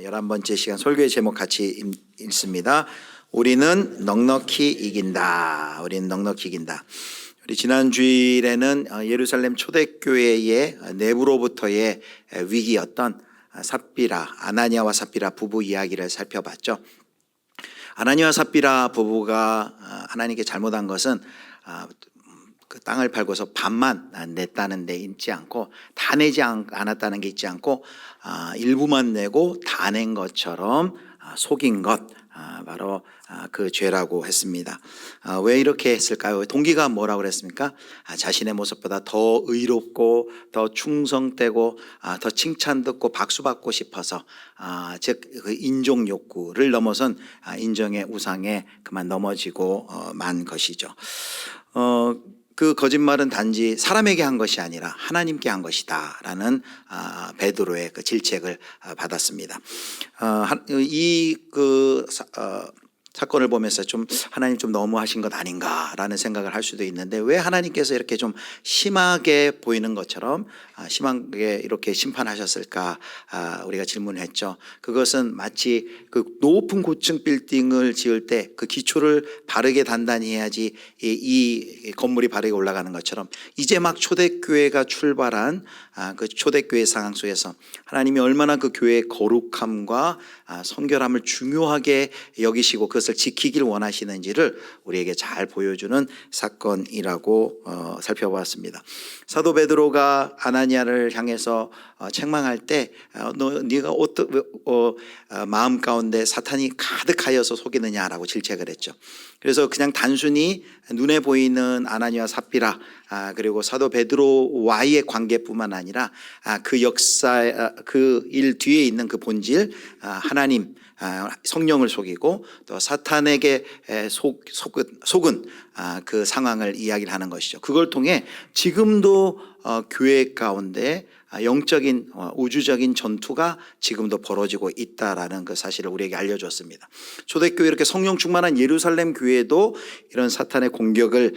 11번째 시간 설교의 제목 같이 읽습니다. 우리는 넉넉히 이긴다. 우리는 넉넉히 이긴다. 우리 지난 주일에는 예루살렘 초대교회의 내부로부터의 위기였던 아나니아와 삽비라 부부 이야기를 살펴봤죠. 아나니아와 삽비라 부부가 하나님께 잘못한 것은 그 땅을 팔고서 반만 냈다는 데 있지 않고, 다 내지 않았다는 게 있지 않고, 일부만 내고 다 낸 것처럼 속인 것, 바로 그 죄라고 했습니다. 왜 이렇게 했을까요? 동기가 뭐라고 그랬습니까? 자신의 모습보다 더 의롭고 더 충성되고 더 칭찬 듣고 박수 받고 싶어서, 즉 그 인종 욕구를 넘어선 인정의 우상에 그만 넘어지고 만 것이죠. 그 거짓말은 단지 사람에게 한 것이 아니라 하나님께 한 것이다 라는 베드로의 그 질책을 받았습니다. 사건을 보면서 좀 하나님 좀 너무하신 것 아닌가라는 생각을 할 수도 있는데, 왜 하나님께서 이렇게 좀 심하게 보이는 것처럼 심하게 이렇게 심판하셨을까, 우리가 질문했죠. 그것은 마치 그 높은 고층 빌딩을 지을 때 그 기초를 바르게 단단히 해야지 이 건물이 바르게 올라가는 것처럼, 이제 막 초대교회가 출발한 그 초대교회 상황 속에서 하나님이 얼마나 그 교회의 거룩함과 성결함을 중요하게 여기시고 그것을 지키길 원하시는지를 우리에게 잘 보여주는 사건이라고 살펴보았습니다. 사도 베드로가 아나니아를 향해서 책망할 때, 네가 마음 가운데 사탄이 가득하여서 속이느냐라고 질책을 했죠. 그래서 그냥 단순히 눈에 보이는 아나니아 삽비라 그리고 사도 베드로와의 관계뿐만 아니라 그 역사, 그 일 뒤에 있는 그 본질, 하나님 성령을 속이고 또 사탄에게 속은 그 상황을 이야기를 하는 것이죠. 그걸 통해 지금도 교회 가운데 영적인 우주적인 전투가 지금도 벌어지고 있다라는 그 사실을 우리에게 알려줬습니다. 초대교회, 이렇게 성령 충만한 예루살렘 교회도 이런 사탄의 공격을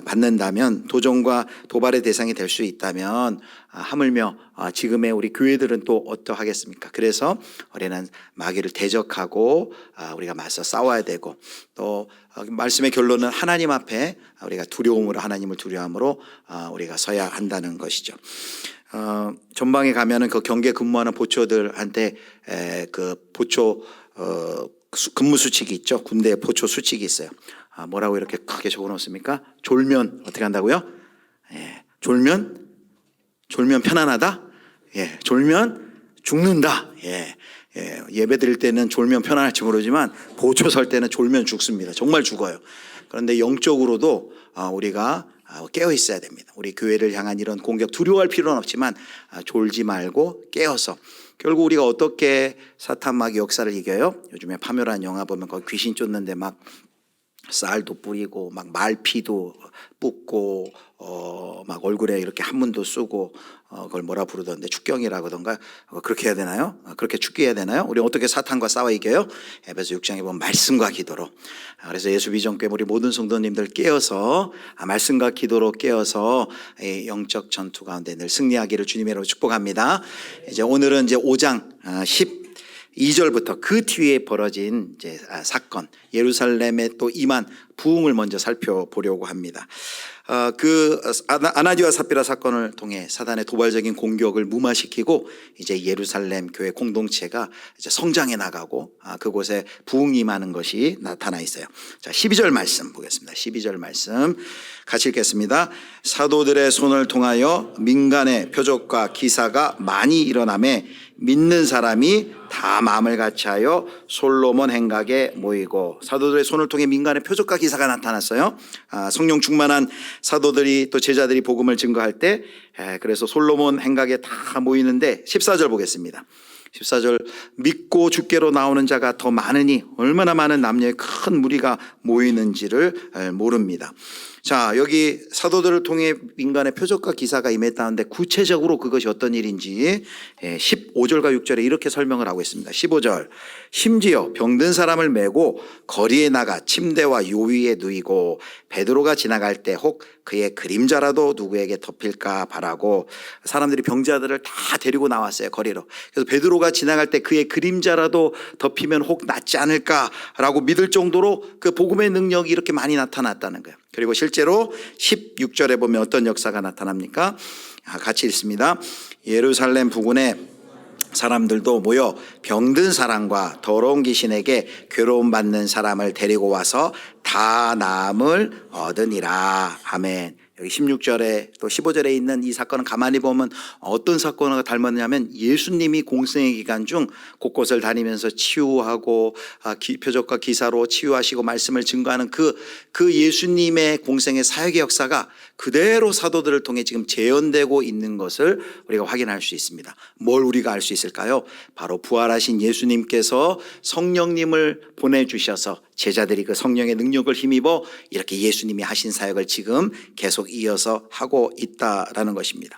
받는다면, 도전과 도발의 대상이 될 수 있다면, 하물며 지금의 우리 교회들은 또 어떠하겠습니까? 그래서 우리는 마귀를 대적하고 우리가 맞서 싸워야 되고, 또 말씀의 결론은 하나님 앞에 우리가 두려움으로, 하나님을 두려움으로 우리가 서야 한다는 것이죠. 전방에 가면은 그 경계 근무하는 보초들한테 그 보초 근무 수칙이 있죠. 군대 보초 수칙이 있어요. 뭐라고 이렇게 크게 적어 놓습니까? 졸면 어떻게 한다고요? 졸면 편안하다. 졸면 죽는다. 예배 드릴 때는 졸면 편안할지 모르지만 보초 설 때는 졸면 죽습니다. 정말 죽어요. 그런데 영적으로도 우리가 깨어 있어야 됩니다. 우리 교회를 향한 이런 공격 두려워할 필요는 없지만 졸지 말고 깨어서, 결국 우리가 어떻게 사탄 마귀 역사를 이겨요? 요즘에 파묘란 영화 보면 거기 귀신 쫓는데 막 쌀도 뿌리고 막 말피도 붓고 막 얼굴에 이렇게 한문도 쓰고 그걸 뭐라 부르던데 축경이라고던가, 그렇게 해야 되나요? 그렇게 축기해야 되나요? 우리 어떻게 사탄과 싸워 이겨요? 에베소 6장에 보면 말씀과 기도로. 그래서 예수비전교회 우리 모든 성도님들 깨어서 말씀과 기도로 깨어서 영적 전투 가운데 늘 승리하기를 주님의 이름으로 축복합니다. 이제 오늘은 이제 5장 12절부터 그 뒤에 벌어진 이제 사건, 예루살렘에 또 임한 부흥을 먼저 살펴보려고 합니다. 그 아나니아와 삽비라 사건을 통해 사단의 도발적인 공격을 무마시키고 이제 예루살렘 교회 공동체가 이제 성장해 나가고 그곳에 부흥이 임하는 것이 나타나 있어요. 자, 12절 말씀 보겠습니다. 12절 말씀 같이 읽겠습니다. 사도들의 손을 통하여 민간의 표적과 기사가 많이 일어나매 믿는 사람이 다 마음을 같이하여 솔로몬 행각에 모이고, 사도들의 손을 통해 민간의 표적과 기사가 나타났어요. 성령 충만한 사도들이 또 제자들이 복음을 증거할 때, 그래서 솔로몬 행각에 다 모이는데 14절 보겠습니다. 14절, 믿고 주께로 나오는 자가 더 많으니 얼마나 많은 남녀의 큰 무리가 모이는지를 모릅니다. 자, 여기 사도들을 통해 민간의 표적과 기사가 임했다는데 구체적으로 그것이 어떤 일인지 15절과 6절에 이렇게 설명을 하고 있습니다. 15절, 심지어 병든 사람을 메고 거리에 나가 침대와 요위에 누이고 베드로가 지나갈 때 혹 그의 그림자라도 누구에게 덮일까 바라고, 사람들이 병자들을 다 데리고 나왔어요, 거리로. 그래서 베드로가 누가 지나갈 때 그의 그림자라도 덮이면 혹 낫지 않을까라고 믿을 정도로 그 복음의 능력이 이렇게 많이 나타났다는 거예요. 그리고 실제로 16절에 보면 어떤 역사가 나타납니까? 같이 읽습니다. 예루살렘 부근에 사람들도 모여 병든 사람과 더러운 귀신에게 괴로움 받는 사람을 데리고 와서 다 나음을 얻으니라. 아멘. 여기 16절에 또 15절에 있는 이 사건은 가만히 보면 어떤 사건과 닮았냐면 예수님이 공생의 기간 중 곳곳을 다니면서 치유하고 표적과 기사로 치유하시고 말씀을 증거하는 그 예수님의 공생의 사역의 역사가 그대로 사도들을 통해 지금 재현되고 있는 것을 우리가 확인할 수 있습니다. 뭘 우리가 알 수 있을까요? 바로 부활하신 예수님께서 성령님을 보내주셔서 제자들이 그 성령의 능력을 힘입어 이렇게 예수님이 하신 사역을 지금 계속 이어서 하고 있다라는 것입니다.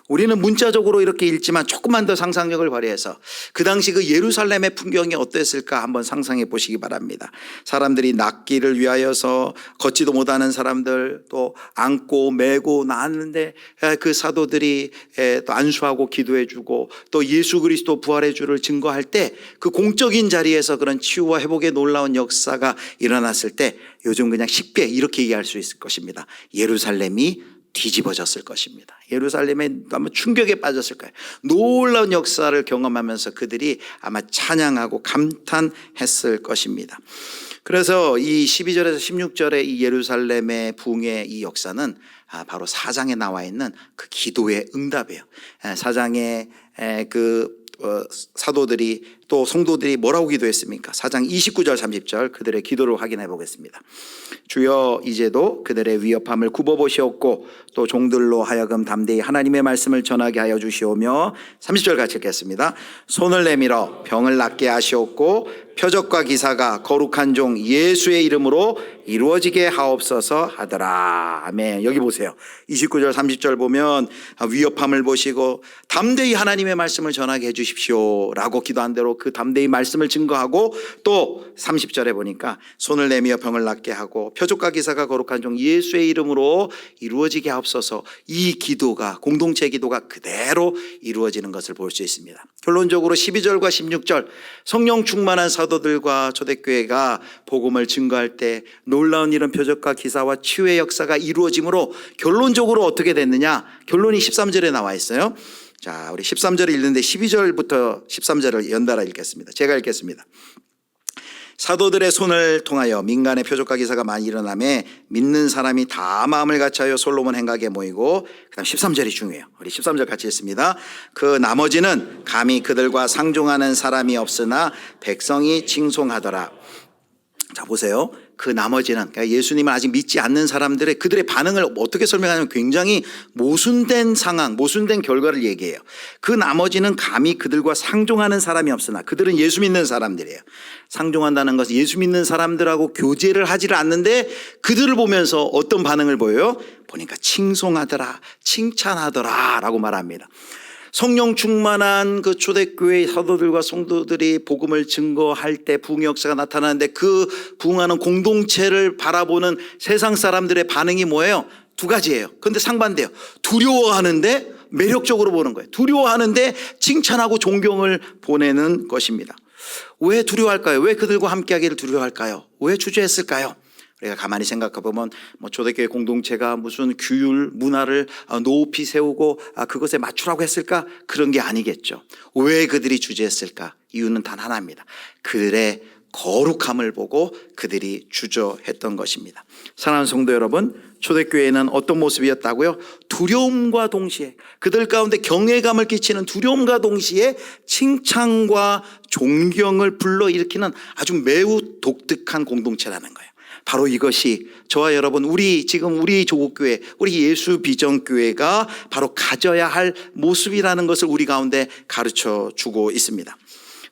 우리는 문자적으로 이렇게 읽지만 조금만 더 상상력을 발휘해서 그 당시 그 예루살렘의 풍경이 어땠을까 한번 상상해 보시기 바랍니다. 사람들이 낫기를 위하여서 걷지도 못하는 사람들, 또 안고 메고 나았는데 그 사도들이 또 안수하고 기도해 주고 또 예수 그리스도 부활의 주를 증거할 때 그 공적인 자리에서 그런 치유와 회복의 놀라운 역사가 일어났을 때 요즘 그냥 쉽게 이렇게 얘기할 수 있을 것입니다. 예루살렘이 뒤집어졌을 것입니다. 예루살렘에 아마 충격에 빠졌을 거예요. 놀라운 역사를 경험하면서 그들이 아마 찬양하고 감탄했을 것입니다. 그래서 이 12절에서 16절의 이 예루살렘의 부흥의 이 역사는 바로 4장에 나와 있는 그 기도의 응답이에요. 4장에 사도들이 또 성도들이 뭐라고 기도했습니까? 4장 29절 30절 그들의 기도를 확인해 보겠습니다. 주여 이제도 그들의 위협함을 굽어보시옵고 또 종들로 하여금 담대히 하나님의 말씀을 전하게 하여 주시오며 30절 같이 읽겠습니다. 손을 내밀어 병을 낫게 하시옵고 표적과 기사가 거룩한 종 예수의 이름으로 이루어지게 하옵소서 하더라. 아멘. 여기 보세요. 29절 30절 보면 위협함을 보시고 담대히 하나님의 말씀을 전하게 해 주십시오 라고 기도한 대로 그 담대히 말씀을 증거하고 또 30절에 보니까 손을 내밀어 병을 낫게 하고 표적과 기사가 거룩한 종 예수의 이름으로 이루어지게 하옵소서. 이 기도가 공동체 기도가 그대로 이루어지는 것을 볼 수 있습니다. 결론적으로 12절과 16절 성령 충만한 사도들과 초대교회가 복음을 증거할 때 놀라운 이런 표적과 기사와 치유의 역사가 이루어지므로 결론적으로 어떻게 됐느냐? 결론이 13절에 나와 있어요. 자, 우리 13절을 읽는데 12절부터 13절을 연달아 읽겠습니다. 제가 읽겠습니다. 사도들의 손을 통하여 민간의 표적과 기사가 많이 일어나매 믿는 사람이 다 마음을 같이하여 솔로몬 행각에 모이고, 그다음 13절이 중요해요. 우리 13절 같이 읽습니다. 그 나머지는 감히 그들과 상종하는 사람이 없으나 백성이 칭송하더라. 자, 보세요. 그 나머지는, 그러니까 예수님을 아직 믿지 않는 사람들의 그들의 반응을 어떻게 설명하냐면 굉장히 모순된 상황, 모순된 결과를 얘기해요. 그 나머지는 감히 그들과 상종하는 사람이 없으나, 그들은 예수 믿는 사람들이에요. 상종한다는 것은 예수 믿는 사람들하고 교제를 하지를 않는데 그들을 보면서 어떤 반응을 보여요? 보니까 칭송하더라, 칭찬하더라 라고 말합니다. 성령 충만한 그 초대교회 사도들과 성도들이 복음을 증거할 때 부흥의 역사가 나타나는데 그 부흥하는 공동체를 바라보는 세상 사람들의 반응이 뭐예요? 두 가지예요. 그런데 상반돼요. 두려워하는데 매력적으로 보는 거예요. 두려워하는데 칭찬하고 존경을 보내는 것입니다. 왜 두려워할까요? 왜 그들과 함께하기를 두려워할까요? 왜 주저했을까요? 우리가 가만히 생각해 보면 초대교회 공동체가 무슨 규율, 문화를 높이 세우고 그것에 맞추라고 했을까? 그런 게 아니겠죠. 왜 그들이 주저했을까? 이유는 단 하나입니다. 그들의 거룩함을 보고 그들이 주저했던 것입니다. 사랑하는 성도 여러분, 초대교회는 어떤 모습이었다고요? 두려움과 동시에, 그들 가운데 경외감을 끼치는 두려움과 동시에 칭찬과 존경을 불러일으키는 아주 매우 독특한 공동체라는 거예요. 바로 이것이 저와 여러분, 우리 조국교회, 우리 예수 비전교회가 바로 가져야 할 모습이라는 것을 우리 가운데 가르쳐 주고 있습니다.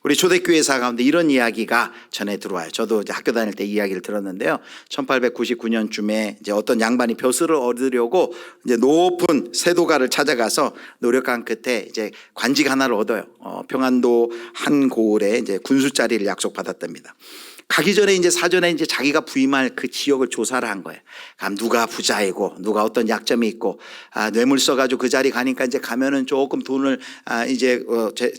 우리 초대교회사 가운데 이런 이야기가 전해 들어와요. 저도 이제 학교 다닐 때 이야기를 들었는데요. 1899년쯤에 이제 어떤 양반이 벼슬을 얻으려고 이제 높은 세도가를 찾아가서 노력한 끝에 이제 관직 하나를 얻어요. 평안도 한 고을에 이제 군수 자리를 약속받았답니다. 가기 전에 이제 사전에 이제 자기가 부임할 그 지역을 조사를 한 거예요. 그럼 누가 부자이고 누가 어떤 약점이 있고 뇌물 써가지고 그 자리 가니까 이제 가면은 조금 돈을 이제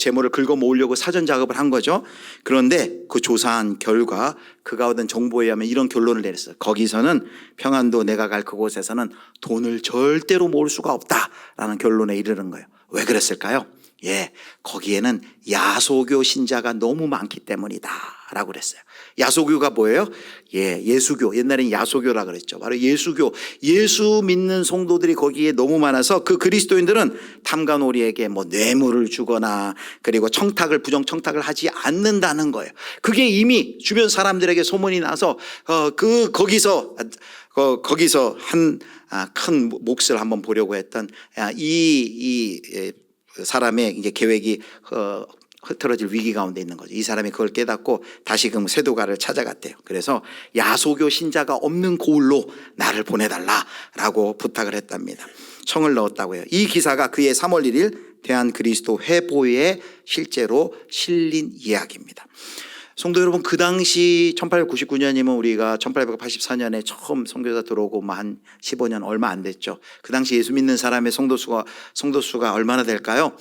재물을 긁어 모으려고 사전 작업을 한 거죠. 그런데 그 조사한 결과 그가 얻은 정보에 의하면 이런 결론을 내렸어요. 거기서는 평안도 내가 갈 그곳에서는 돈을 절대로 모을 수가 없다라는 결론에 이르는 거예요. 왜 그랬을까요? 거기에는 야소교 신자가 너무 많기 때문이다라고 그랬어요. 야소교가 뭐예요? 예수교. 옛날엔 야소교라 그랬죠. 바로 예수교. 예수 믿는 성도들이 거기에 너무 많아서 그 그리스도인들은 탐관오리에게 뭐 뇌물을 주거나 그리고 부정 청탁을 하지 않는다는 거예요. 그게 이미 주변 사람들에게 소문이 나서 거기서 한 큰 몫을 한번 보려고 했던 이 사람의 이제 계획이 흐트러질 위기 가운데 있는 거죠. 이 사람이 그걸 깨닫고 다시금 세도가를 찾아갔대요. 그래서 야소교 신자가 없는 고을로 나를 보내달라라고 부탁을 했답니다. 청을 넣었다고 해요. 이 기사가 그해 3월 1일 대한그리스도 회보에 실제로 실린 이야기입니다. 성도 여러분, 그 당시 1899년이면 우리가 1884년에 처음 선교사 들어오고 한 15년 얼마 안 됐죠. 그 당시 예수 믿는 사람의 성도수가 얼마나 될까요?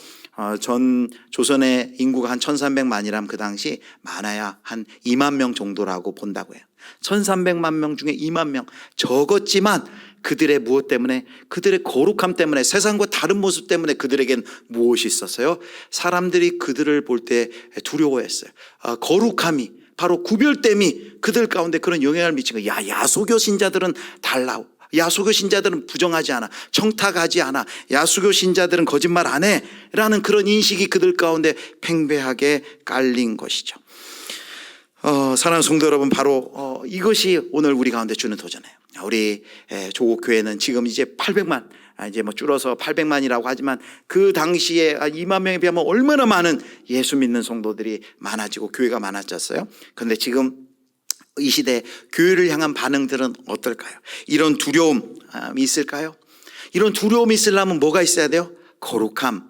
전 조선의 인구가 한 1300만이라면 그 당시 많아야 한 2만 명 정도라고 본다고 해요. 1300만 명 중에 2만 명, 적었지만 그들의 무엇 때문에? 그들의 거룩함 때문에, 세상과 다른 모습 때문에 그들에겐 무엇이 있었어요? 사람들이 그들을 볼 때 두려워했어요. 거룩함이, 바로 구별됨이 그들 가운데 그런 영향을 미친 거예요. 야소교 신자들은 달라. 야소교 신자들은 부정하지 않아. 청탁하지 않아. 야소교 신자들은 거짓말 안 해. 라는 그런 인식이 그들 가운데 팽배하게 깔린 것이죠. 사랑하는 성도 여러분, 바로 이것이 오늘 우리 가운데 주는 도전이에요. 우리 조국교회는 지금 이제 800만, 이제 뭐 줄어서 800만이라고 하지만 그 당시에 2만 명에 비하면 얼마나 많은 예수 믿는 성도들이 많아지고 교회가 많아졌어요. 그런데 지금 이 시대 교회를 향한 반응들은 어떨까요? 이런 두려움이 있을까요? 이런 두려움이 있으려면 뭐가 있어야 돼요? 거룩함,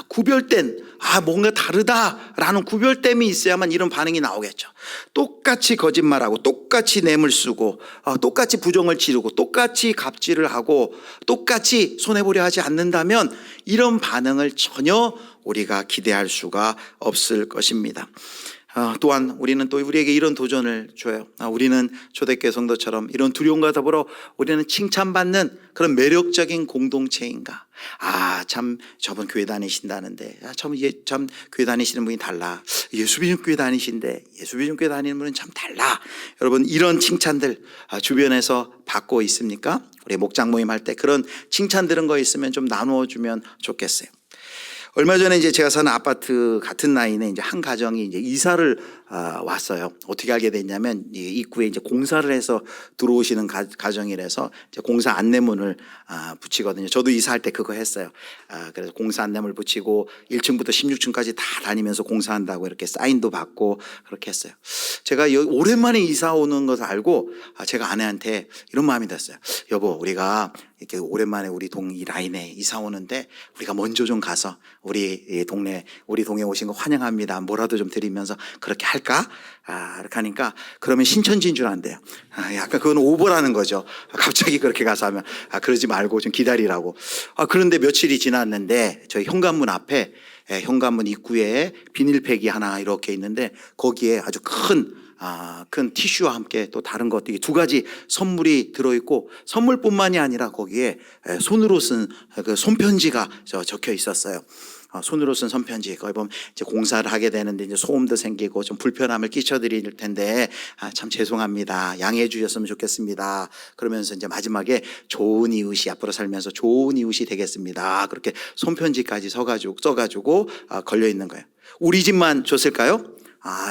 구별된, 뭔가 다르다라는 구별됨이 있어야만 이런 반응이 나오겠죠. 똑같이 거짓말하고 똑같이 뇌물 쓰고 똑같이 부정을 지르고 똑같이 갑질을 하고 똑같이 손해보려 하지 않는다면 이런 반응을 전혀 우리가 기대할 수가 없을 것입니다. 또한 우리는 또 우리에게 이런 도전을 줘요. 우리는 초대교회 성도처럼 이런 두려움과 더불어 우리는 칭찬받는 그런 매력적인 공동체인가? 참 저분 교회 다니신다는데 참 교회 다니시는 분이 달라. 예수비전 교회 다니신데 예수비전 교회 다니는 분은 참 달라. 여러분, 이런 칭찬들 주변에서 받고 있습니까? 우리 목장 모임 할 때 그런 칭찬 들은 거 있으면 좀 나누어 주면 좋겠어요. 얼마 전에 이제 제가 사는 아파트 같은 라인에 이제 한 가정이 이제 이사를 왔어요. 어떻게 알게 됐냐면 입구에 이제 공사를 해서 들어오시는 가정이라서 이제 공사 안내문을 붙이거든요. 저도 이사할 때 그거 했어요. 그래서 공사 안내문을 붙이고 1층부터 16층까지 다 다니면서 공사한다고 이렇게 사인도 받고 그렇게 했어요. 제가 오랜만에 이사 오는 것을 알고 제가 아내한테 이런 마음이 들었어요. 여보, 우리가 이렇게 오랜만에 우리 이 라인에 이사 오는데 우리가 먼저 좀 가서 우리 동네 오신 거 환영합니다. 뭐라도 좀 드리면서 그렇게 할까? 이렇게 하니까 그러면 신천지인 줄 안대요. 약간 그건 오버라는 거죠. 갑자기 그렇게 가서 하면 그러지 말고 좀 기다리라고. 그런데 며칠이 지났는데 저희 현관문 앞에 현관문 입구에 비닐팩이 하나 이렇게 있는데 거기에 아주 큰 티슈와 함께 또 다른 것들이 두 가지 선물이 들어있고 선물뿐만이 아니라 거기에 손으로 쓴 그 손편지가 적혀 있었어요. 손으로 쓴 손편지. 거기 보면 이제 공사를 하게 되는데 이제 소음도 생기고 좀 불편함을 끼쳐드릴 텐데 참 죄송합니다. 양해해 주셨으면 좋겠습니다. 그러면서 이제 마지막에 좋은 이웃이 앞으로 살면서 좋은 이웃이 되겠습니다. 그렇게 손편지까지 써가지고 걸려 있는 거예요. 우리 집만 줬을까요?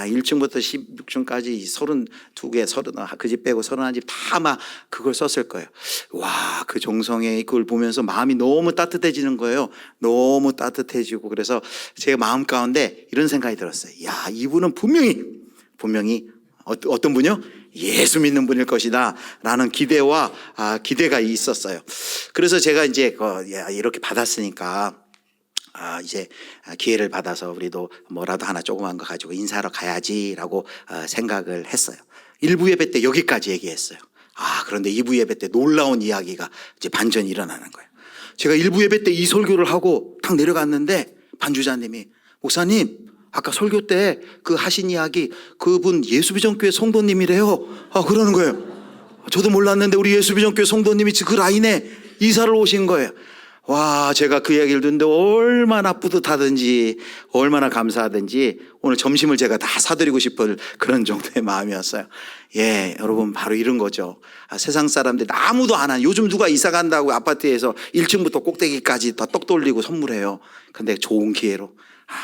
1층부터 16층까지 32개, 그 집 빼고 31집 다 막 그걸 썼을 거예요. 와, 그 정성에 그걸 보면서 마음이 너무 따뜻해지는 거예요. 너무 따뜻해지고, 그래서 제 마음 가운데 이런 생각이 들었어요. 야, 이분은 분명히 어떤 분이요? 예수 믿는 분일 것이다 라는 기대가 있었어요. 그래서 제가 이제 이렇게 받았으니까 이제 기회를 받아서 우리도 뭐라도 하나 조그만 거 가지고 인사하러 가야지라고 생각을 했어요. 1부 예배 때 여기까지 얘기했어요. 그런데 2부 예배 때 놀라운 이야기가 이제 반전이 일어나는 거예요. 제가 1부 예배 때 이 설교를 하고 딱 내려갔는데 반주자님이, 목사님, 아까 설교 때 그 하신 이야기, 그분 예수비전교회 성도님이래요. 그러는 거예요. 저도 몰랐는데 우리 예수비전교회 성도님이 그 라인에 이사를 오신 거예요. 와, 제가 그 이야기를 듣는데 얼마나 뿌듯하든지 얼마나 감사하든지 오늘 점심을 제가 다 사드리고 싶을 그런 정도의 마음이었어요. 예, 여러분, 바로 이런 거죠. 세상 사람들 아무도 안 하는, 요즘 누가 이사 간다고 아파트에서 1층부터 꼭대기까지 다 떡 돌리고 선물해요. 근데 좋은 기회로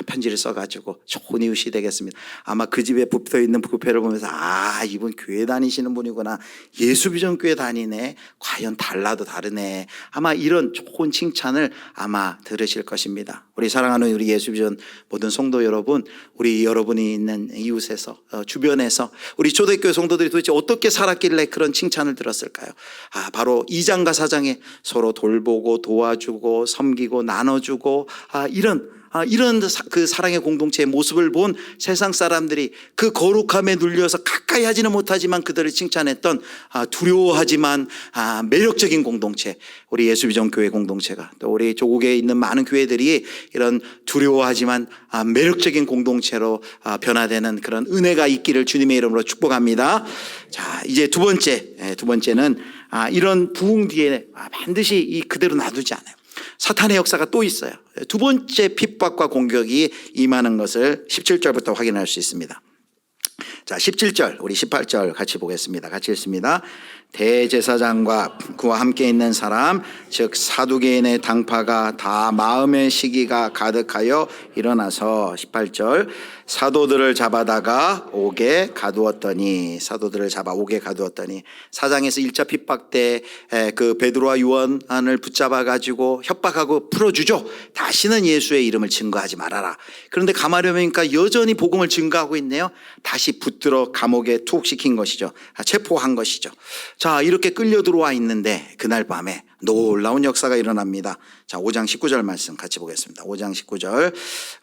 편지를 써가지고 좋은 이웃이 되겠습니다. 아마 그 집에 붙어있는 뷔페를 보면서 이분 교회 다니시는 분이구나, 예수비전교회 다니네, 과연 달라도 다르네, 아마 이런 좋은 칭찬을 아마 들으실 것입니다. 우리 사랑하는 우리 예수비전 모든 성도 여러분, 우리 여러분이 있는 이웃에서 주변에서 우리 초대교회 성도들이 도대체 어떻게 살았길래 그런 칭찬을 들었을까요? 바로 2장과 4장에 서로 돌보고 도와주고 섬기고 나눠주고 이런 그 사랑의 공동체의 모습을 본 세상 사람들이 그 거룩함에 눌려서 가까이 하지는 못하지만 그들을 칭찬했던 두려워하지만 매력적인 공동체, 우리 예수비전교회 공동체가, 또 우리 조국에 있는 많은 교회들이 이런 두려워하지만 매력적인 공동체로 변화되는 그런 은혜가 있기를 주님의 이름으로 축복합니다. 자, 이제 두 번째는 이런 부흥 뒤에 반드시 그대로 놔두지 않아요. 사탄의 역사가 또 있어요. 두 번째 핍박과 공격이 임하는 것을 17절부터 확인할 수 있습니다. 자, 17절, 우리 18절 같이 보겠습니다. 같이 읽습니다. 대제사장과 그와 함께 있는 사람, 즉 사두개인의 당파가 다 마음의 시기가 가득하여 일어나서, 18절, 사도들을 잡아다가 옥에 가두었더니, 사장에서 1차 핍박 때 그 베드로와 요한을 붙잡아 가지고 협박하고 풀어주죠. 다시는 예수의 이름을 증거하지 말아라. 그런데 가마려니까 여전히 복음을 증거하고 있네요. 다시 붙들어 감옥에 투옥시킨 것이죠. 체포한 것이죠. 자, 이렇게 끌려 들어와 있는데 그날 밤에 놀라운 역사가 일어납니다. 자, 5장 19절 말씀 같이 보겠습니다. 5장 19절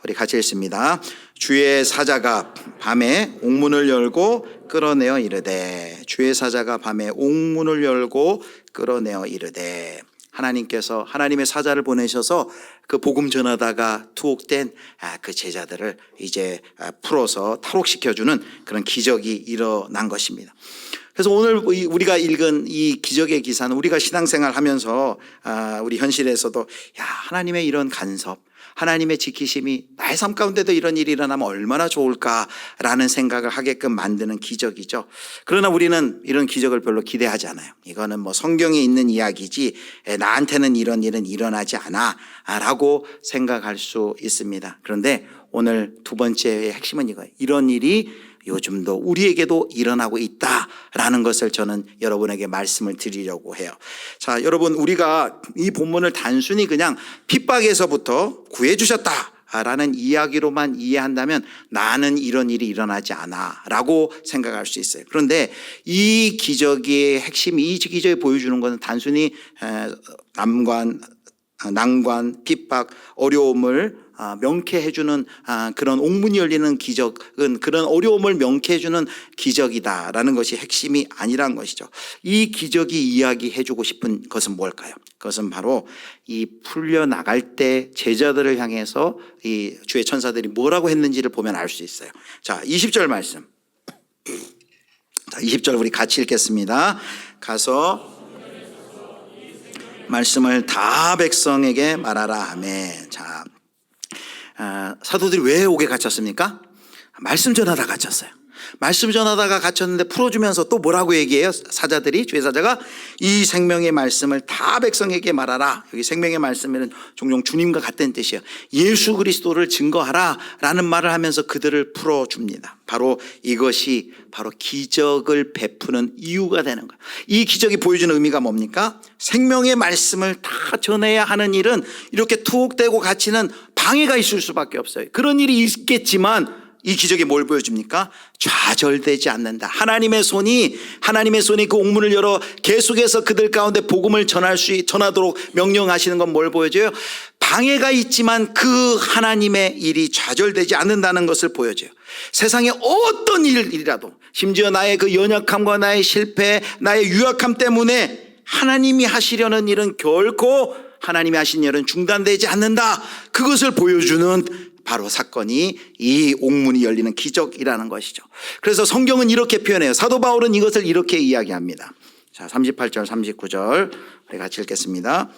우리 같이 읽습니다. 주의 사자가 밤에 옥문을 열고 끌어내어 이르되, 주의 사자가 밤에 옥문을 열고 끌어내어 이르되, 하나님께서 하나님의 사자를 보내셔서 그 복음 전하다가 투옥된 그 제자들을 이제 풀어서 탈옥시켜주는 그런 기적이 일어난 것입니다. 그래서 오늘 우리가 읽은 이 기적의 기사는 우리가 신앙생활 하면서 우리 현실에서도 하나님의 이런 간섭, 하나님의 지키심이 나의 삶 가운데도 이런 일이 일어나면 얼마나 좋을까라는 생각을 하게끔 만드는 기적이죠. 그러나 우리는 이런 기적을 별로 기대하지 않아요. 이거는 뭐 성경에 있는 이야기지 나한테는 이런 일은 일어나지 않아 라고 생각할 수 있습니다. 그런데 오늘 두 번째의 핵심은 이거예요. 이런 일이 요즘도 우리에게도 일어나고 있다라는 것을 저는 여러분에게 말씀을 드리려고 해요. 자, 여러분, 우리가 이 본문을 단순히 그냥 핍박에서부터 구해주셨다라는 이야기로만 이해한다면 나는 이런 일이 일어나지 않아 라고 생각할 수 있어요. 그런데 이 기적의 핵심이, 이 기적이 보여주는 것은 단순히 난관, 핍박, 어려움을 명쾌해주는 그런 옥문이 열리는 기적은 그런 어려움을 명쾌해주는 기적이다라는 것이 핵심이 아니란 것이죠. 이 기적이 이야기해주고 싶은 것은 뭘까요? 그것은 바로 이 풀려나갈 때 제자들을 향해서 이 주의 천사들이 뭐라고 했는지를 보면 알 수 있어요. 자, 20절 말씀. 자, 20절 우리 같이 읽겠습니다. 가서 말씀을 다 백성에게 말하라. 아멘. 자, 사도들이 왜 옥에 갇혔습니까? 말씀 전하다 갇혔어요. 말씀 전하다가 갇혔는데 풀어주면서 또 뭐라고 얘기해요? 사자들이, 주의 사자가 이 생명의 말씀을 다 백성에게 말하라. 여기 생명의 말씀에는 종종 주님과 같다는 뜻이에요. 예수 그리스도를 증거하라 라는 말을 하면서 그들을 풀어줍니다. 바로 이것이 바로 기적을 베푸는 이유가 되는 거예요. 이 기적이 보여주는 의미가 뭡니까? 생명의 말씀을 다 전해야 하는 일은 이렇게 투옥되고 갇히는 방해가 있을 수밖에 없어요. 그런 일이 있겠지만 이 기적이 뭘 보여줍니까? 좌절되지 않는다. 하나님의 손이 그 옥문을 열어 계속해서 그들 가운데 복음을 전하도록 명령하시는 건 뭘 보여줘요? 방해가 있지만 그 하나님의 일이 좌절되지 않는다는 것을 보여줘요. 세상에 어떤 일이라도, 심지어 나의 그 연약함과 나의 실패, 나의 유약함 때문에 하나님이 하시려는 일은 결코 하나님이 하신 일은 중단되지 않는다. 그것을 보여주는 바로 사건이 이 옥문이 열리는 기적이라는 것이죠. 그래서 성경은 이렇게 표현해요. 사도 바울은 이것을 이렇게 이야기합니다. 자, 38절 39절 우리 같이 읽겠습니다.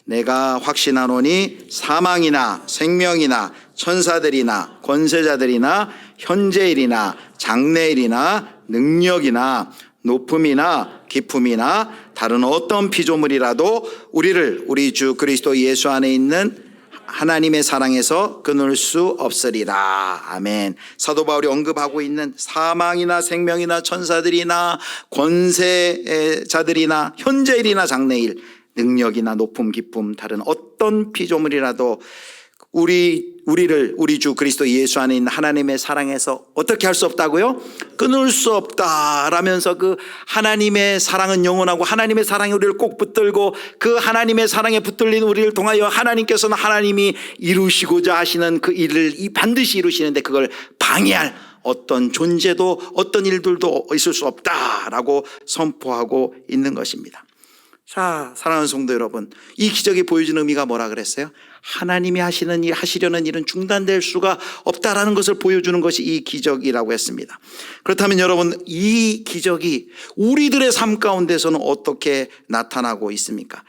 내가 확신하노니 사망이나 생명이나 천사들이나 권세자들이나 현재일이나 장래일이나 능력이나 높음이나 깊음이나 다른 어떤 피조물이라도 우리를 우리 주 그리스도 예수 안에 있는 하나님의 사랑에서 끊을 수 없으리라. 아멘. 사도 바울이 언급하고 있는 사망이나 생명이나 천사들이나 권세자들이나 현재일이나 장래일, 능력이나 높음 깊음 다른 어떤 피조물이라도 우리를 우리 주 그리스도 예수 안에 있는 하나님의 사랑에서 어떻게 할 수 없다고요? 끊을 수 없다라면서 그 하나님의 사랑은 영원하고 하나님의 사랑이 우리를 꼭 붙들고 그 하나님의 사랑에 붙들린 우리를 통하여 하나님께서는 하나님이 이루시고자 하시는 그 일을 반드시 이루시는데 그걸 방해할 어떤 존재도 어떤 일들도 있을 수 없다라고 선포하고 있는 것입니다. 자, 사랑하는 성도 여러분, 이 기적이 보여주는 의미가 뭐라 그랬어요? 하나님이 하시려는 일은 중단될 수가 없다라는 것을 보여주는 것이 이 기적이라고 했습니다. 그렇다면 여러분, 이 기적이 우리들의 삶 가운데서는 어떻게 나타나고 있습니까?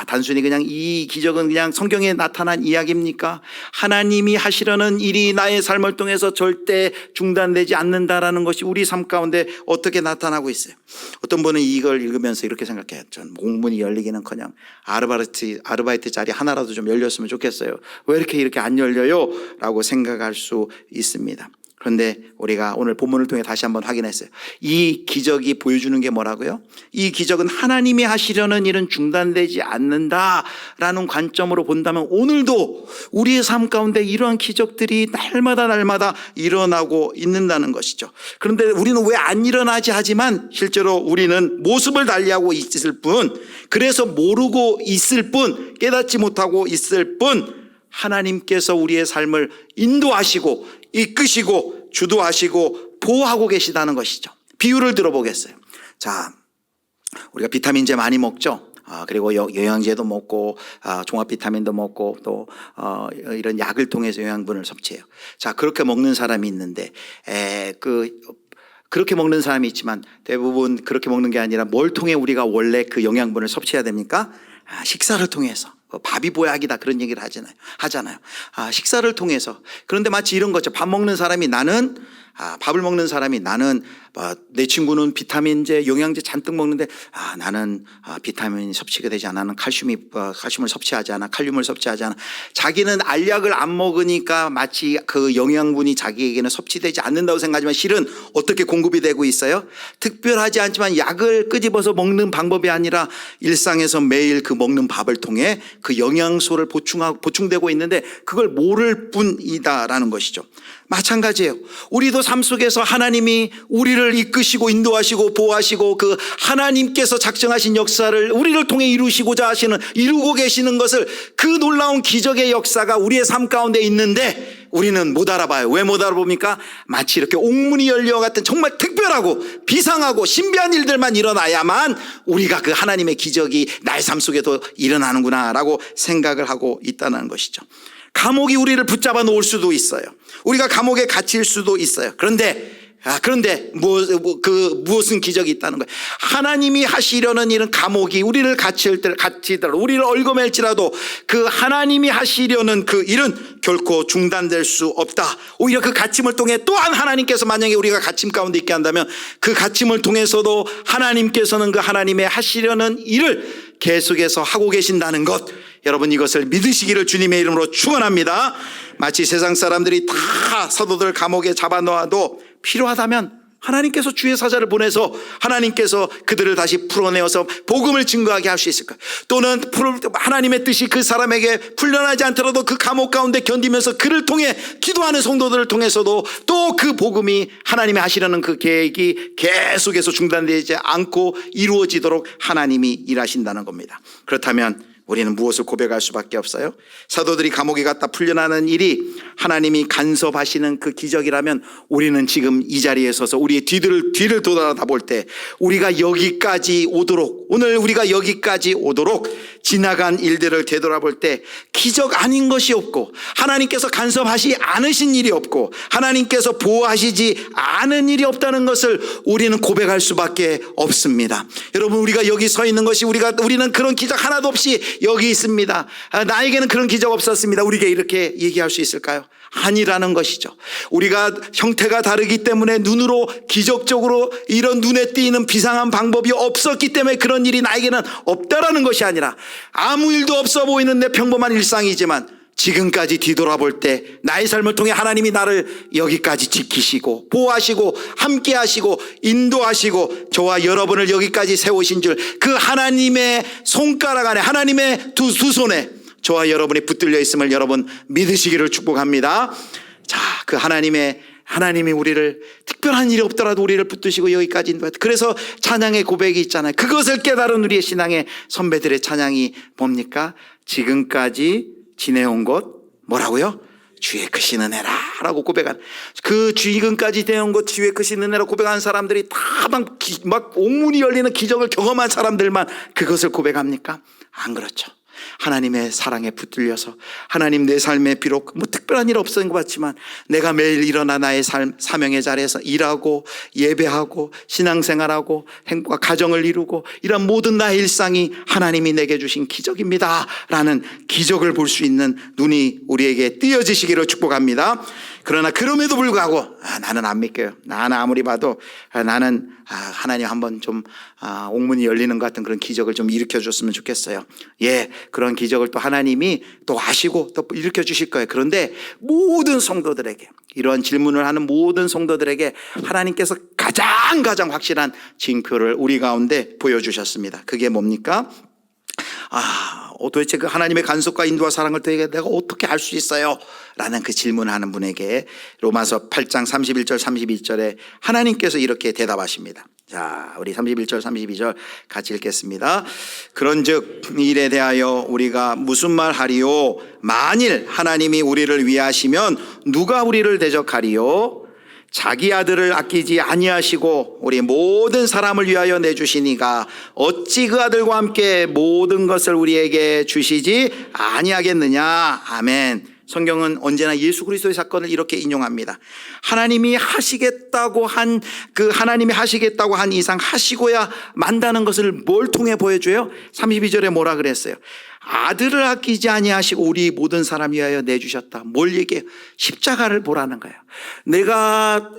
단순히 그냥 이 기적은 그냥 성경에 나타난 이야기입니까? 하나님이 하시려는 일이 나의 삶을 통해서 절대 중단되지 않는다라는 것이 우리 삶 가운데 어떻게 나타나고 있어요? 어떤 분은 이걸 읽으면서 이렇게 생각해요. 전 옥문이 열리기는커녕 아르바이트 자리 하나라도 좀 열렸으면 좋겠어요. 왜 이렇게 안 열려요? 라고 생각할 수 있습니다. 그런데 우리가 오늘 본문을 통해 다시 한번 확인했어요. 이 기적이 보여주는 게 뭐라고요? 이 기적은 하나님이 하시려는 일은 중단되지 않는다라는 관점으로 본다면 오늘도 우리의 삶 가운데 이러한 기적들이 날마다 일어나고 있는다는 것이죠. 그런데 우리는 왜 안 일어나지 하지만 실제로 우리는 모습을 달리하고 있을 뿐, 그래서 모르고 있을 뿐, 깨닫지 못하고 있을 뿐, 하나님께서 우리의 삶을 인도하시고 이끄시고 주도하시고 보호하고 계시다는 것이죠. 비유를 들어보겠어요. 자, 우리가 비타민제 많이 먹죠. 그리고 영양제도 먹고 종합 비타민도 먹고 또 이런 약을 통해서 영양분을 섭취해요. 자, 그렇게 먹는 사람이 있는데 그렇게 먹는 사람이 있지만 대부분 그렇게 먹는 게 아니라 뭘 통해 우리가 원래 그 영양분을 섭취해야 됩니까? 식사를 통해서. 밥이 보약이다 그런 얘기를 하잖아요. 식사를 통해서. 그런데 마치 이런 거죠. 밥을 먹는 사람이 나는 내 친구는 비타민제, 영양제 잔뜩 먹는데 나는 비타민 섭취가 되지 않아. 나는 칼슘을 섭취하지 않아. 칼륨을 섭취하지 않아. 자기는 알약을 안 먹으니까 마치 그 영양분이 자기에게는 섭취되지 않는다고 생각하지만 실은 어떻게 공급이 되고 있어요? 특별하지 않지만 약을 끄집어서 먹는 방법이 아니라 일상에서 매일 그 먹는 밥을 통해 그 영양소를 보충되고 있는데 그걸 모를 뿐이다라는 것이죠. 마찬가지예요. 우리도 삶 속에서 하나님이 우리를 이끄시고 인도하시고 보호하시고 그 하나님께서 작정하신 역사를 우리를 통해 이루고 계시는 것을 그 놀라운 기적의 역사가 우리의 삶 가운데 있는데 우리는 못 알아봐요. 왜 못 알아봅니까? 마치 이렇게 옥문이 열려 같은 정말 특별하고 비상하고 신비한 일들만 일어나야만 우리가 그 하나님의 기적이 나의 삶 속에도 일어나는구나라고 생각을 하고 있다는 것이죠. 감옥이 우리를 붙잡아 놓을 수도 있어요. 우리가 감옥에 갇힐 수도 있어요. 그런데 그런데 무엇은 기적이 있다는 거예요. 하나님이 하시려는 일은 감옥이 우리를 갇히더라도 우리를 얽어맬지라도 그 하나님이 하시려는 그 일은 결코 중단될 수 없다. 오히려 그 갇힘을 통해 또한 하나님께서 만약에 우리가 갇힘 가운데 있게 한다면 그 갇힘을 통해서도 하나님께서는 그 하나님의 하시려는 일을 계속해서 하고 계신다는 것, 여러분 이것을 믿으시기를 주님의 이름으로 축원합니다. 마치 세상 사람들이 다 사도들 감옥에 잡아놓아도 필요하다면 하나님께서 주의 사자를 보내서 하나님께서 그들을 다시 풀어내어서 복음을 증거하게 할 수 있을까? 또는 하나님의 뜻이 그 사람에게 풀려나지 않더라도 그 감옥 가운데 견디면서 그를 통해 기도하는 성도들을 통해서도 또 그 복음이 하나님이 하시려는 그 계획이 계속해서 중단되지 않고 이루어지도록 하나님이 일하신다는 겁니다. 그렇다면 우리는 무엇을 고백할 수밖에 없어요? 사도들이 감옥에 갔다 풀려나는 일이 하나님이 간섭하시는 그 기적이라면 우리는 지금 이 자리에 서서 우리의 뒤를 돌아볼 때 우리가 여기까지 오도록, 오늘 우리가 여기까지 오도록 지나간 일들을 되돌아볼 때 기적 아닌 것이 없고 하나님께서 간섭하시 않으신 일이 없고 하나님께서 보호하시지 않은 일이 없다는 것을 우리는 고백할 수밖에 없습니다. 여러분, 우리가 여기 서 있는 것이 우리는 그런 기적 하나도 없이 여기 있습니다. 나에게는 그런 기적 없었습니다. 우리에게 이렇게 얘기할 수 있을까요? 아니라는 것이죠. 우리가 형태가 다르기 때문에 눈으로 기적적으로 이런 눈에 띄는 비상한 방법이 없었기 때문에 그런 일이 나에게는 없다라는 것이 아니라 아무 일도 없어 보이는 내 평범한 일상이지만 지금까지 뒤돌아볼 때 나의 삶을 통해 하나님이 나를 여기까지 지키시고 보호하시고 함께하시고 인도하시고 저와 여러분을 여기까지 세우신 줄, 그 하나님의 손가락 안에, 하나님의 두 손에 저와 여러분이 붙들려 있음을 여러분 믿으시기를 축복합니다. 자, 그 하나님이 우리를 특별한 일이 없더라도 우리를 붙드시고 여기까지 인도했다. 그래서 찬양의 고백이 있잖아요. 그것을 깨달은 우리의 신앙의 선배들의 찬양이 뭡니까? 지금까지 지내온 것 뭐라고요? 주의 크신 은혜라 라고 고백한, 그 지금까지 지내온 것 주의 크신 은혜라 고백한 사람들이 다 막 옥문이 열리는 기적을 경험한 사람들만 그것을 고백합니까? 안 그렇죠. 하나님의 사랑에 붙들려서 하나님 내 삶에 비록 특별한 일 없었던 것 같지만 내가 매일 일어나 나의 삶 사명의 자리에서 일하고 예배하고 신앙생활하고 행복과 가정을 이루고 이런 모든 나의 일상이 하나님이 내게 주신 기적입니다 라는 기적을 볼 수 있는 눈이 우리에게 띄어지시기를 축복합니다. 그러나 그럼에도 불구하고 나는 안 믿겨요. 나는 아무리 봐도 나는 하나님 한번 좀 옥문이 열리는 것 같은 그런 기적을 좀 일으켜 줬으면 좋겠어요. 예, 그런 기적을 또 하나님이 또 하시고 또 일으켜 주실 거예요. 그런데 모든 성도들에게, 이런 질문을 하는 모든 성도들에게 하나님께서 가장 확실한 징표를 우리 가운데 보여주셨습니다. 그게 뭡니까? 도대체 그 하나님의 간섭과 인도와 사랑을 내가 어떻게 알 수 있어요? 라는 그 질문을 하는 분에게 로마서 8장 31절 32절에 하나님께서 이렇게 대답하십니다. 자, 우리 31절 32절 같이 읽겠습니다. 그런즉 일에 대하여 우리가 무슨 말 하리요? 만일 하나님이 우리를 위하시면 누가 우리를 대적하리요? 자기 아들을 아끼지 아니하시고 우리 모든 사람을 위하여 내주시니가 어찌 그 아들과 함께 모든 것을 우리에게 주시지 아니하겠느냐. 아멘. 성경은 언제나 예수 그리스도의 사건을 이렇게 인용합니다. 하나님이 하시겠다고 한 이상 하시고야 만다는 것을 뭘 통해 보여줘요? 32절에 뭐라 그랬어요? 아들을 아끼지 아니하시고 우리 모든 사람 위하여 내주셨다. 뭘 얘기해요? 십자가를 보라는 거예요. 내가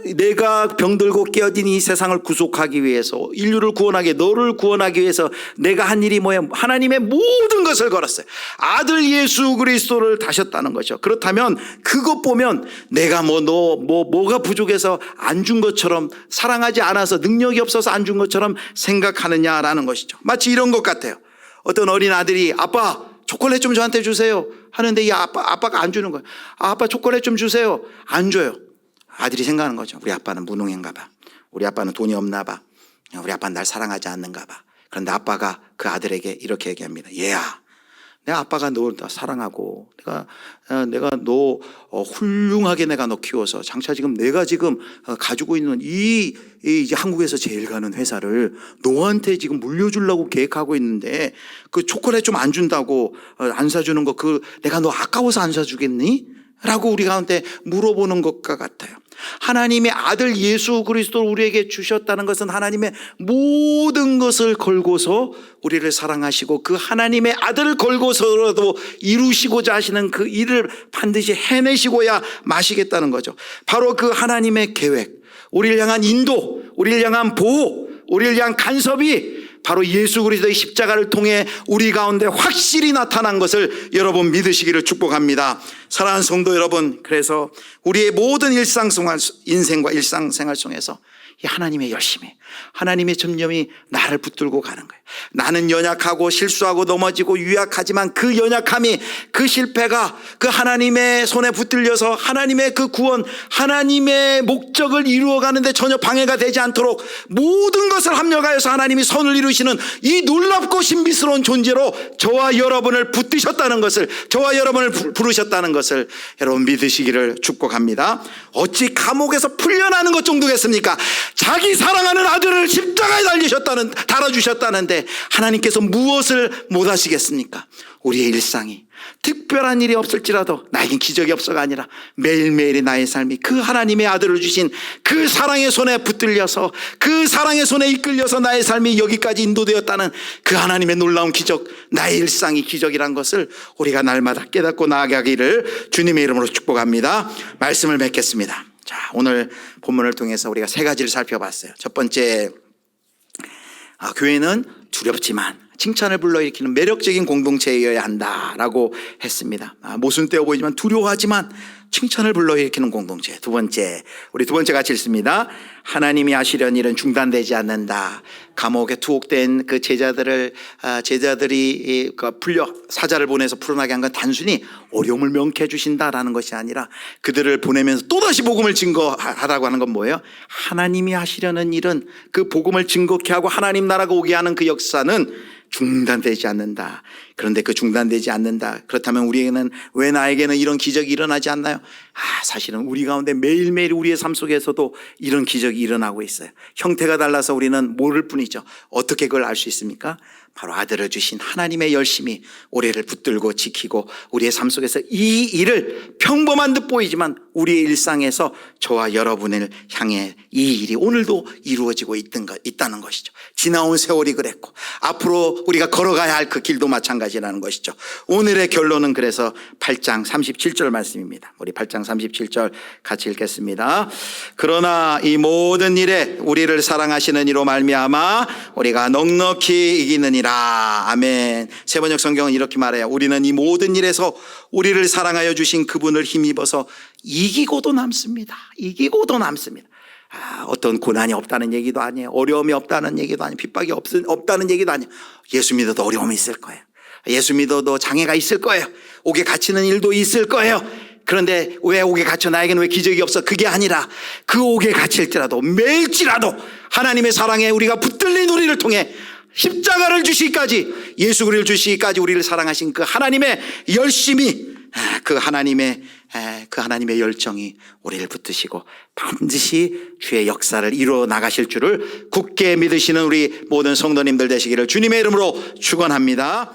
병들고 깨어진 이 세상을 구속하기 위해서, 인류를 구원하기, 너를 구원하기 위해서 내가 한 일이 뭐예요? 하나님의 모든 것을 걸었어요. 아들 예수 그리스도를 다셨다는 거죠. 그렇다면 그것 보면 내가 뭐가 부족해서 안 준 것처럼, 사랑하지 않아서 능력이 없어서 안 준 것처럼 생각하느냐라는 것이죠. 마치 이런 것 같아요. 어떤 어린 아들이 아빠 초콜릿 좀 저한테 주세요 하는데 이 아빠가 안 주는 거예요. 아빠 초콜릿 좀 주세요. 안 줘요. 아들이 생각하는 거죠. 우리 아빠는 무능한가 봐. 우리 아빠는 돈이 없나 봐. 우리 아빠는 날 사랑하지 않는가 봐. 그런데 아빠가 그 아들에게 이렇게 얘기합니다. 얘야, 내 아빠가 너 사랑하고 내가 너 훌륭하게 내가 너 키워서 장차 내가 지금 가지고 있는 이 한국에서 제일 가는 회사를 너한테 지금 물려주려고 계획하고 있는데 그 초콜릿 좀 안 준다고 안 사주는 거 내가 너 아까워서 안 사주겠니? 라고 우리 가운데 물어보는 것과 같아요. 하나님의 아들 예수 그리스도를 우리에게 주셨다는 것은 하나님의 모든 것을 걸고서 우리를 사랑하시고 그 하나님의 아들을 걸고서라도 이루시고자 하시는 그 일을 반드시 해내시고야 마시겠다는 거죠. 바로 그 하나님의 계획, 우리를 향한 인도, 우리를 향한 보호, 우리를 향한 간섭이 바로 예수 그리스도의 십자가를 통해 우리 가운데 확실히 나타난 것을 여러분 믿으시기를 축복합니다. 사랑하는 성도 여러분, 그래서 우리의 모든 인생과 일상생활 속에서 이 하나님의 열심이, 하나님의 점념이 나를 붙들고 가는 거예요. 나는 연약하고 실수하고 넘어지고 유약하지만 그 연약함이, 그 실패가 그 하나님의 손에 붙들려서 하나님의 그 구원, 하나님의 목적을 이루어가는데 전혀 방해가 되지 않도록 모든 것을 합력하여서 하나님이 선을 이루시는 이 놀랍고 신비스러운 존재로 저와 여러분을 붙드셨다는 것을, 저와 여러분을 부르셨다는 것을 여러분 믿으시기를 축복합니다. 어찌 감옥에서 풀려나는 것 정도겠습니까? 자기 사랑하는 아들을 십자가에 달아주셨다는데 하나님께서 무엇을 못하시겠습니까? 우리의 일상이 특별한 일이 없을지라도 나에겐 기적이 없어가 아니라 매일매일의 나의 삶이 그 하나님의 아들을 주신 그 사랑의 손에 붙들려서 그 사랑의 손에 이끌려서 나의 삶이 여기까지 인도되었다는 그 하나님의 놀라운 기적, 나의 일상이 기적이란 것을 우리가 날마다 깨닫고 나아가기를 주님의 이름으로 축복합니다. 말씀을 맺겠습니다. 자, 오늘 본문을 통해서 우리가 세 가지를 살펴봤어요. 첫 번째, 교회는 두렵지만 칭찬을 불러일으키는 매력적인 공동체여야 한다라고 했습니다. 모순되어 보이지만 두려워하지만 칭찬을 불러일으키는 공동체. 두 번째, 우리 두 번째 같이 읽습니다. 하나님이 하시려는 일은 중단되지 않는다. 감옥에 투옥된 그 제자들이 풀려 사자를 보내서 풀어나게 한 건 단순히 어려움을 명쾌해 주신다라는 것이 아니라 그들을 보내면서 또다시 복음을 증거하라고 하는 건 뭐예요? 하나님이 하시려는 일은, 그 복음을 증거케 하고 하나님 나라가 오게 하는 그 역사는 중단되지 않는다. 그런데 그 중단되지 않는다. 그렇다면 우리에게는, 왜 나에게는 이런 기적이 일어나지 않나요? 사실은 우리 가운데 매일매일 우리의 삶 속에서도 이런 기적이 일어나고 있어요. 형태가 달라서 우리는 모를 뿐이죠. 어떻게 그걸 알 수 있습니까? 바로 아들을 주신 하나님의 열심이 우리를 붙들고 지키고 우리의 삶 속에서 이 일을 평범한 듯 보이지만 우리의 일상에서 저와 여러분을 향해 이 일이 오늘도 이루어지고 있다는 것이죠. 지나온 세월이 그랬고 앞으로 우리가 걸어가야 할 그 길도 마찬가지라는 것이죠. 오늘의 결론은 그래서 8장 37절 말씀입니다. 우리 8장 37절 같이 읽겠습니다. 그러나 이 모든 일에 우리를 사랑하시는 이로 말미암아 우리가 넉넉히 이기느니라. 아멘. 세번역 성경은 이렇게 말해요. 우리는 이 모든 일에서 우리를 사랑하여 주신 그분을 힘입어서 이기고도 남습니다. 이기고도 남습니다. 어떤 고난이 없다는 얘기도 아니에요. 어려움이 없다는 얘기도 아니에요. 핍박이 없다는 얘기도 아니에요. 예수 믿어도 어려움이 있을 거예요. 예수 믿어도 장애가 있을 거예요. 옥에 갇히는 일도 있을 거예요. 그런데 왜 옥에 갇혀, 나에게는 왜 기적이 없어? 그게 아니라 그 옥에 갇힐지라도 매일지라도 하나님의 사랑에 우리가 붙들린 우리를 통해 십자가를 주시기까지, 예수 그리스도를 주시기까지 우리를 사랑하신 그 하나님의 열심이, 그 하나님의 열정이 우리를 붙드시고 반드시 주의 역사를 이루어 나가실 줄을 굳게 믿으시는 우리 모든 성도님들 되시기를 주님의 이름으로 축원합니다.